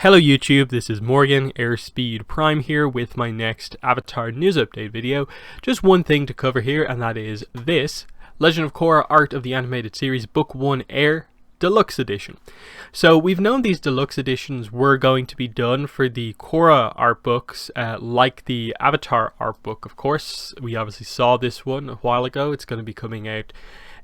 Hello YouTube, this is Morgan, Airspeed Prime here with my next Avatar news update video. Just one thing to cover here, and that is this Legend of Korra Art of the Animated Series Book 1 Air Deluxe Edition. So we've known these deluxe editions were going to be done for the Korra art books, like the Avatar art book. Of course, we obviously saw this one a while ago. It's going to be coming out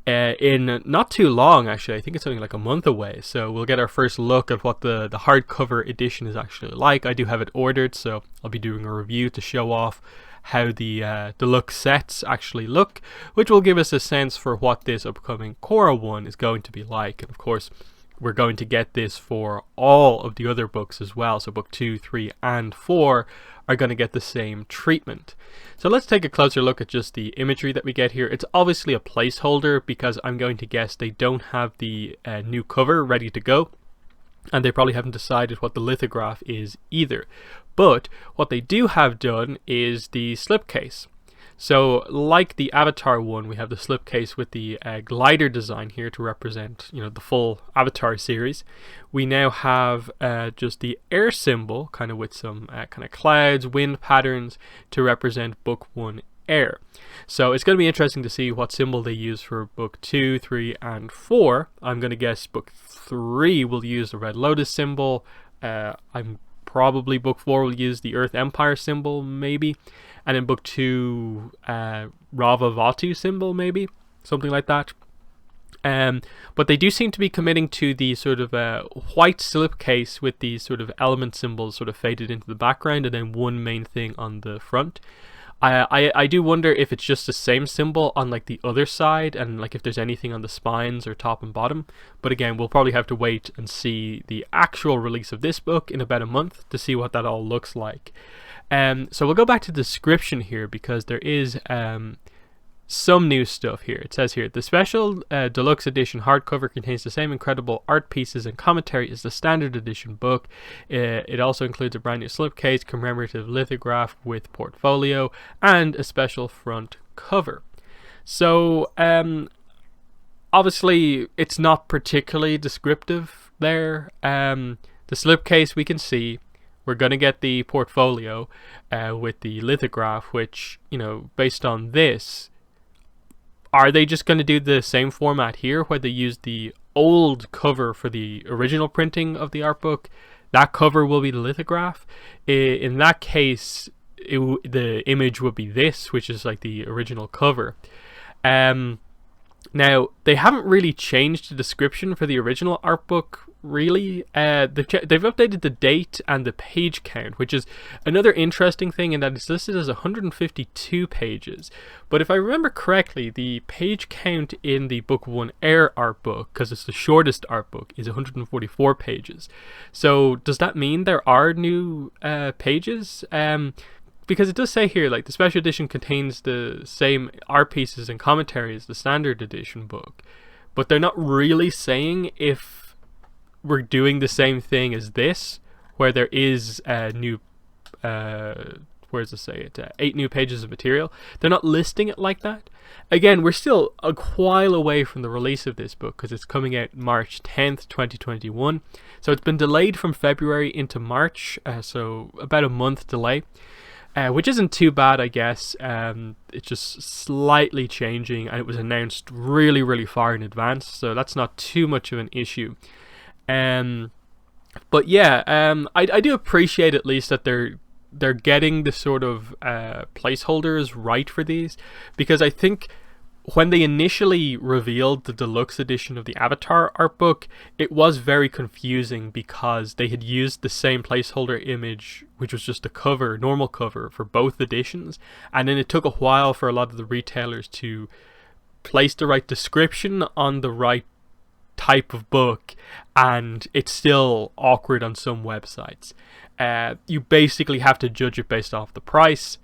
in not too long, actually. I think it's only like a month away, so we'll get our first look at what the hardcover edition is actually like. I do have it ordered, so I'll be doing a review to show off how the deluxe sets actually look, which will give us a sense for what this upcoming Korra one is going to be like. And of course, we're going to get this for all of the other books as well, so book 2, 3 and 4 are going to get the same treatment. So let's take a closer look at just the imagery that we get here. It's obviously a placeholder because I'm going to guess they don't have the new cover ready to go, and they probably haven't decided what the lithograph is either. But what they do have done is the slipcase. So like the Avatar one, we have the slipcase with the glider design here to represent, the full Avatar series. We now have just the air symbol, kind of with some kind of clouds, wind patterns to represent book 1 air. So it's going to be interesting to see what symbol they use for book 2, 3 and 4. I'm going to guess book 3 will use the red lotus symbol. I'm probably book 4 will use the Earth Empire symbol, maybe. And in book 2, Rava Vatu symbol, maybe. Something like that. But they do seem to be committing to the sort of white slipcase with these sort of element symbols sort of faded into the background, and then one main thing on the front. I do wonder if it's just the same symbol on like the other side, and like if there's anything on the spines or top and bottom. But again, we'll probably have to wait and see the actual release of this book in about a month to see what that all looks like. So we'll go back to the description here because there is some new stuff here. It says here, the special deluxe edition hardcover contains the same incredible art pieces and commentary as the standard edition book. It also includes a brand new slipcase, commemorative lithograph with portfolio, and a special front cover. So obviously it's not particularly descriptive there. The slipcase we can see. We're going to get the portfolio with the lithograph, which, based on this, are they just going to do the same format here where they use the old cover for the original printing of the art book? That cover will be the lithograph. In that case, the image would be this, which is like the original cover. Now, they haven't really changed the description for the original art book, really. They've updated the date and the page count, which is another interesting thing in that it's listed as 152 pages. But if I remember correctly, the page count in the book 1 Air art book, because it's the shortest art book, is 144 pages. So does that mean there are new pages? Because it does say here, like, the special edition contains the same art pieces and commentary as the standard edition book. But they're not really saying if we're doing the same thing as this, where there is new, where does it say it? 8 new pages of material. They're not listing it like that. Again, we're still a while away from the release of this book because it's coming out March 10th, 2021. So it's been delayed from February into March, so about a month delay. Which isn't too bad, I guess. It's just slightly changing, and it was announced really, really far in advance, so that's not too much of an issue. But yeah, I do appreciate at least that they're getting the sort of placeholders right for these, because I think when they initially revealed the deluxe edition of the Avatar art book, it was very confusing because they had used the same placeholder image, which was just a cover, normal cover for both editions, and then it took a while for a lot of the retailers to place the right description on the right type of book, and it's still awkward on some websites. You basically have to judge it based off the price.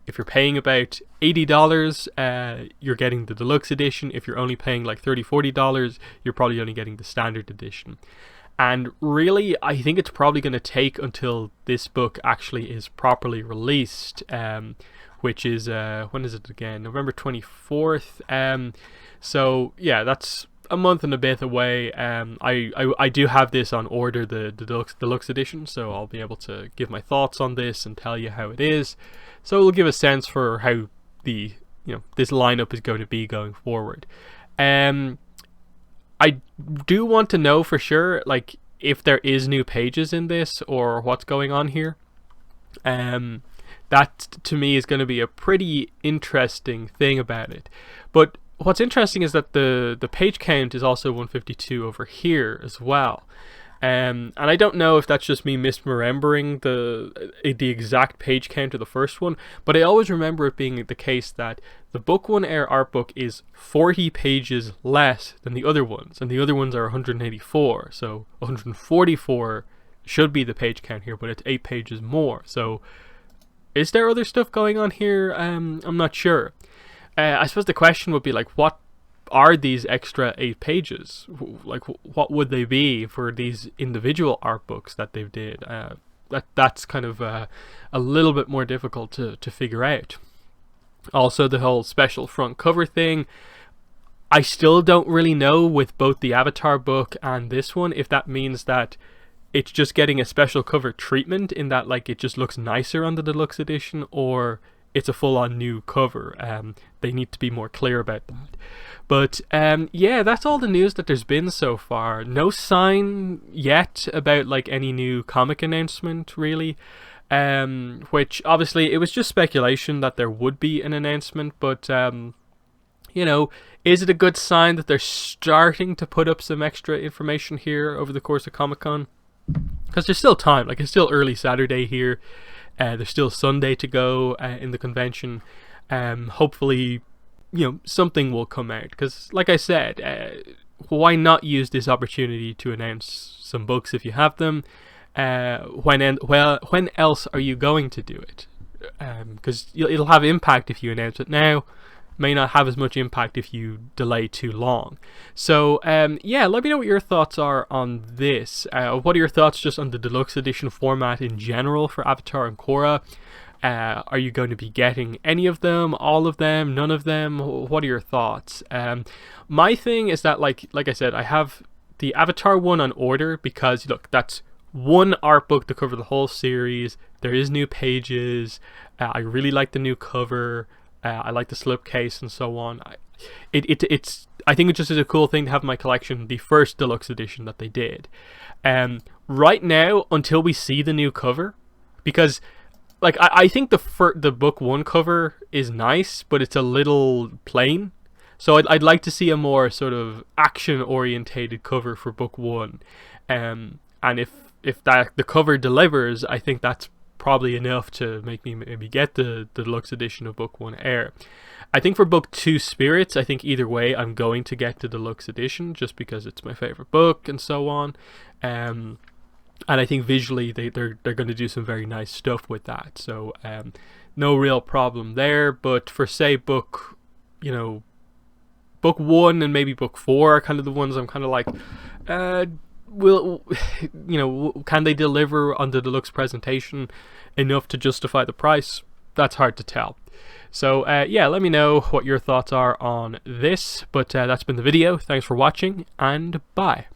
If you're paying about $80, you're getting the deluxe edition. If you're only paying like $30, $40, you're probably only getting the standard edition. And really, I think it's probably going to take until this book actually is properly released, which is, when is it again? November 24th. So yeah, that's a month and a bit away. I do have this on order, the deluxe edition, so I'll be able to give my thoughts on this and tell you how it is. So it'll give a sense for how the this lineup is going to be going forward. I do want to know for sure, like, if there is new pages in this or what's going on here. That to me is going to be a pretty interesting thing about it. But what's interesting is that the page count is also 152 over here as well. And I don't know if that's just me misremembering the exact page count of the first one, but I always remember it being the case that the Book 1 Air art book is 40 pages less than the other ones, and the other ones are 184, so 144 should be the page count here, but it's 8 pages more. So is there other stuff going on here? I'm not sure. I suppose the question would be, like, what are these extra 8 pages? Like, what would they be for these individual art books that they did? That's kind of a little bit more difficult to figure out. Also, the whole special front cover thing, I still don't really know with both the Avatar book and this one if that means that it's just getting a special cover treatment, in that, like, it just looks nicer on the deluxe edition, or it's a full-on new cover. They need to be more clear about that. But yeah, that's all the news that there's been so far. No sign yet about, like, any new comic announcement, really. Which obviously it was just speculation that there would be an announcement, but you know, is it a good sign that they're starting to put up some extra information here over the course of Comic-Con? Because there's still time. Like, it's still early Saturday here. There's still Sunday to go in the convention. Hopefully, something will come out. Because, like I said, why not use this opportunity to announce some books if you have them? When else are you going to do it? Because it'll have impact if you announce it now. May not have as much impact if you delay too long. So yeah, let me know what your thoughts are on this. What are your thoughts just on the deluxe edition format in general for Avatar and Korra? Are you going to be getting any of them, all of them, none of them? What are your thoughts? My thing is that, like I said, I have the Avatar one on order because, look, that's one art book to cover the whole series. There is new pages. I really like the new cover. I like the slipcase and so on. I think it just is a cool thing to have in my collection, the first deluxe edition that they did. Right now, until we see the new cover, because, like, I think the book 1 cover is nice, but it's a little plain. So I'd like to see a more sort of action orientated cover for book 1. And if the cover delivers, I think that's probably enough to make me maybe get the deluxe edition of Book 1 Air. I think for Book 2 Spirits, I think either way I'm going to get the deluxe edition just because it's my favorite book and so on. And I think visually they're going to do some very nice stuff with that. So no real problem there. But for, say, Book 1 and maybe Book 4 are kind of the ones I'm kind of like, can they deliver on the deluxe presentation enough to justify the price? That's hard to tell. So yeah, let me know what your thoughts are on this. But that's been the video. Thanks for watching, and bye.